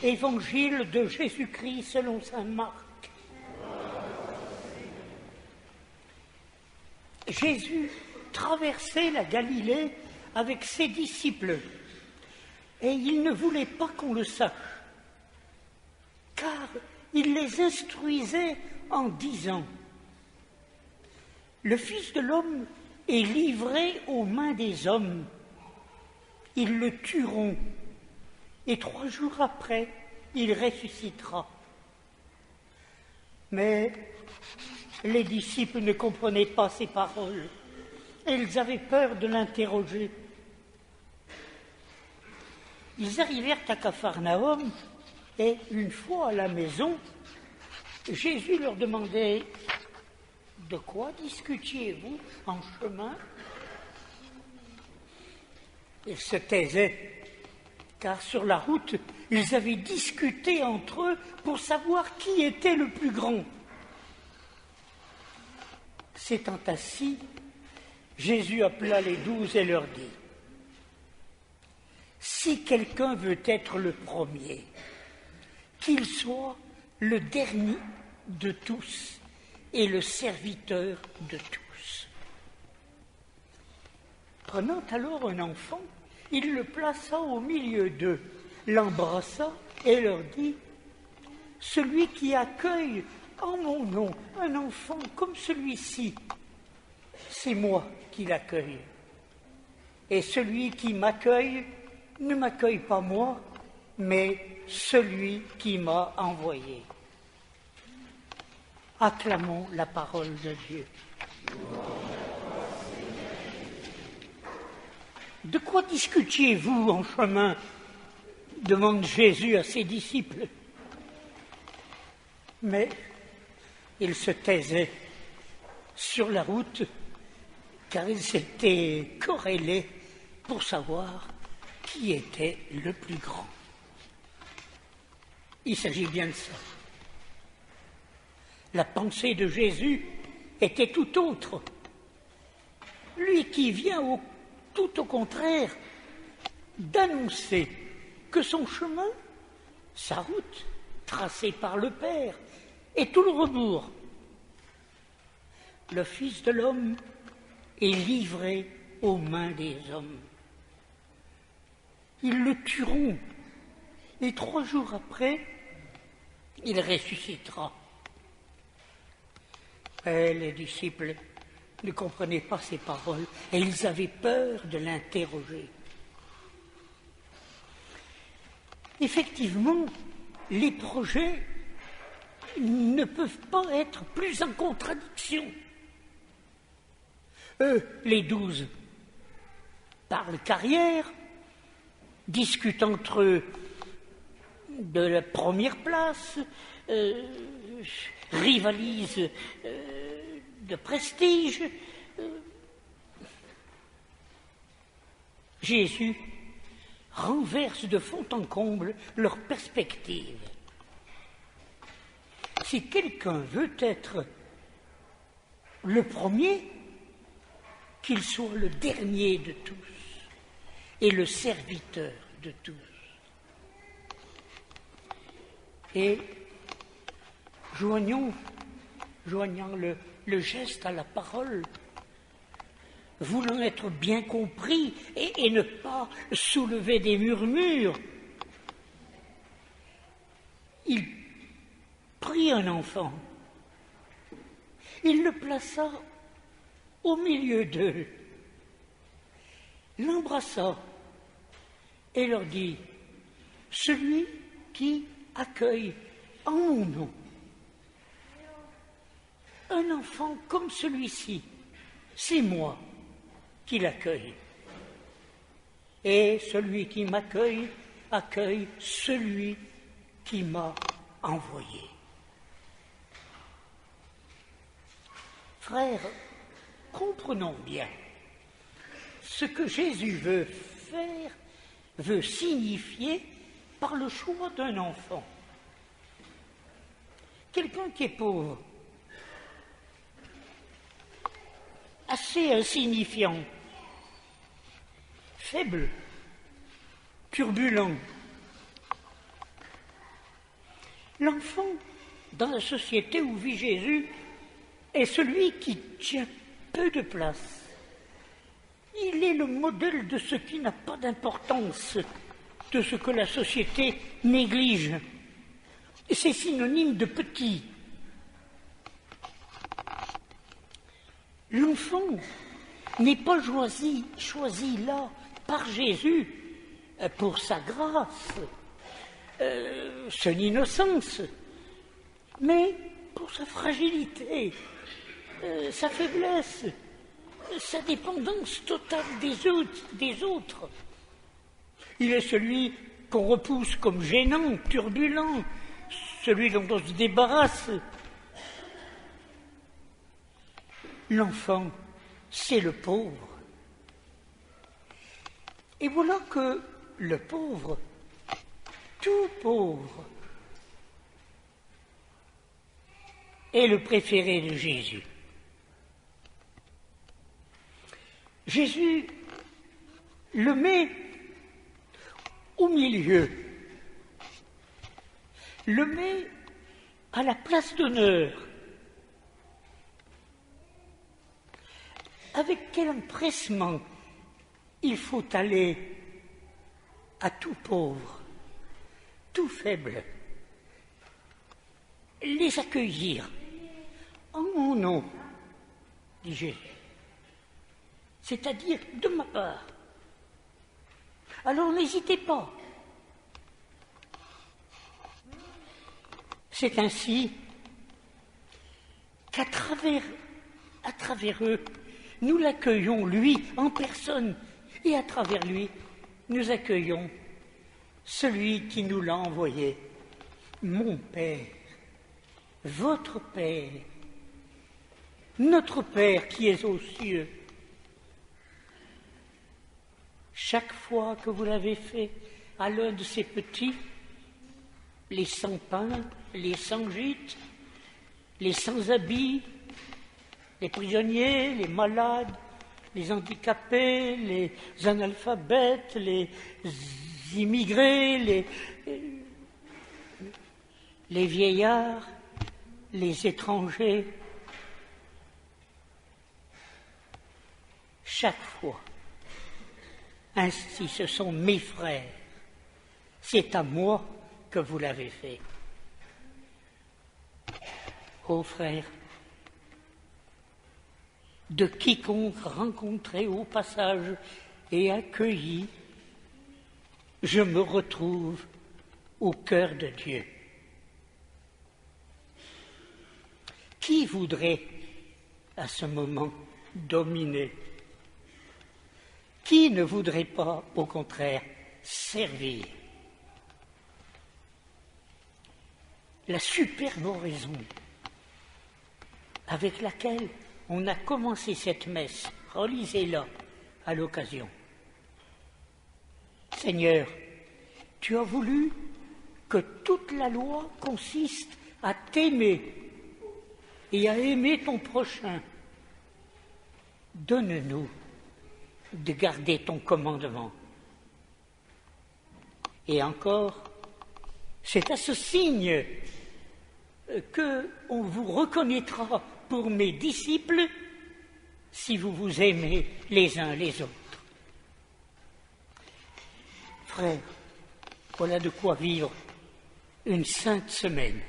Évangile de Jésus-Christ selon saint Marc. Jésus traversait la Galilée avec ses disciples et il ne voulait pas qu'on le sache, car il les instruisait en disant: le Fils de l'homme est livré aux mains des hommes, ils le tueront, et 3 jours après, il ressuscitera. Mais les disciples ne comprenaient pas ces paroles, et ils avaient peur de l'interroger. Ils arrivèrent à Capharnaüm, et une fois à la maison, Jésus leur demandait: de quoi discutiez-vous en chemin? Ils se taisaient, car sur la route, ils avaient discuté entre eux pour savoir qui était le plus grand. S'étant assis, Jésus appela les 12 et leur dit: si quelqu'un veut être le premier, qu'il soit le dernier de tous et le serviteur de tous. Prenant alors un enfant, il le plaça au milieu d'eux, l'embrassa et leur dit: celui qui accueille en mon nom un enfant comme celui-ci, c'est moi qui l'accueille. Et celui qui m'accueille ne m'accueille pas moi, mais celui qui m'a envoyé. Acclamons la parole de Dieu. De quoi discutiez-vous en chemin? Demande Jésus à ses disciples. Mais ils se taisaient sur la route, car ils s'étaient querellés pour savoir qui était le plus grand. Il s'agit bien de ça. La pensée de Jésus était tout autre. Lui qui vient tout au contraire d'annoncer que son chemin, sa route, tracée par le Père, est tout le rebours. Le Fils de l'homme est livré aux mains des hommes. Ils le tueront, et 3 jours après, il ressuscitera. Et les disciples ne comprenaient pas ces paroles, et ils avaient peur de l'interroger. Effectivement, les projets ne peuvent pas être plus en contradiction. Eux, les 12, parlent carrière, discutent entre eux de la première place, rivalisent de prestige. Jésus renverse de fond en comble leur perspective. Si quelqu'un veut être le premier, qu'il soit le dernier de tous et le serviteur de tous. Et joignant le geste à la parole, voulant être bien compris et ne pas soulever des murmures, il prit un enfant, il le plaça au milieu d'eux, l'embrassa et leur dit: celui qui accueille en mon nom un enfant comme celui-ci, c'est moi qui l'accueille. Et celui qui m'accueille accueille celui qui m'a envoyé. Frères, comprenons bien ce que Jésus veut faire, veut signifier par le choix d'un enfant. Quelqu'un qui est pauvre, assez insignifiant, faible, turbulent, L'enfant, dans la société où vit Jésus, est celui qui tient peu de place. Il est le modèle de ce qui n'a pas d'importance, de ce que la société néglige. C'est synonyme de petit. L'enfant n'est pas choisi là par Jésus pour sa grâce, son innocence, mais pour sa fragilité, sa faiblesse, sa dépendance totale des autres. Il est celui qu'on repousse comme gênant, turbulent, celui dont on se débarrasse. L'enfant, c'est le pauvre. Et voilà que le pauvre, tout pauvre, est le préféré de Jésus. Jésus le met au milieu, le met à la place d'honneur. Avec quel empressement il faut aller à tout pauvre, tout faible, les accueillir en mon nom, dit Jésus, c'est-à-dire de ma part. Alors n'hésitez pas. C'est ainsi qu'à travers eux, nous l'accueillons, lui, en personne, et à travers lui, nous accueillons celui qui nous l'a envoyé, mon Père, votre Père, notre Père qui est aux cieux. Chaque fois que vous l'avez fait à l'un de ces petits, les sans pain, les sans gîte, les sans habits, les prisonniers, les malades, les handicapés, les analphabètes, les immigrés, les vieillards, les étrangers. Chaque fois, ainsi ce sont mes frères, c'est à moi que vous l'avez fait. Ô frères, de quiconque rencontré au passage et accueilli, je me retrouve au cœur de Dieu. Qui voudrait à ce moment dominer? Qui ne voudrait pas, au contraire, servir? La superbe oraison avec laquelle on a commencé cette messe, relisez-la à l'occasion. Seigneur, tu as voulu que toute la loi consiste à t'aimer et à aimer ton prochain. Donne-nous de garder ton commandement. Et encore, c'est à ce signe qu'on vous reconnaîtra pour mes disciples si vous vous aimez les uns les autres. Frères, voilà de quoi vivre une sainte semaine.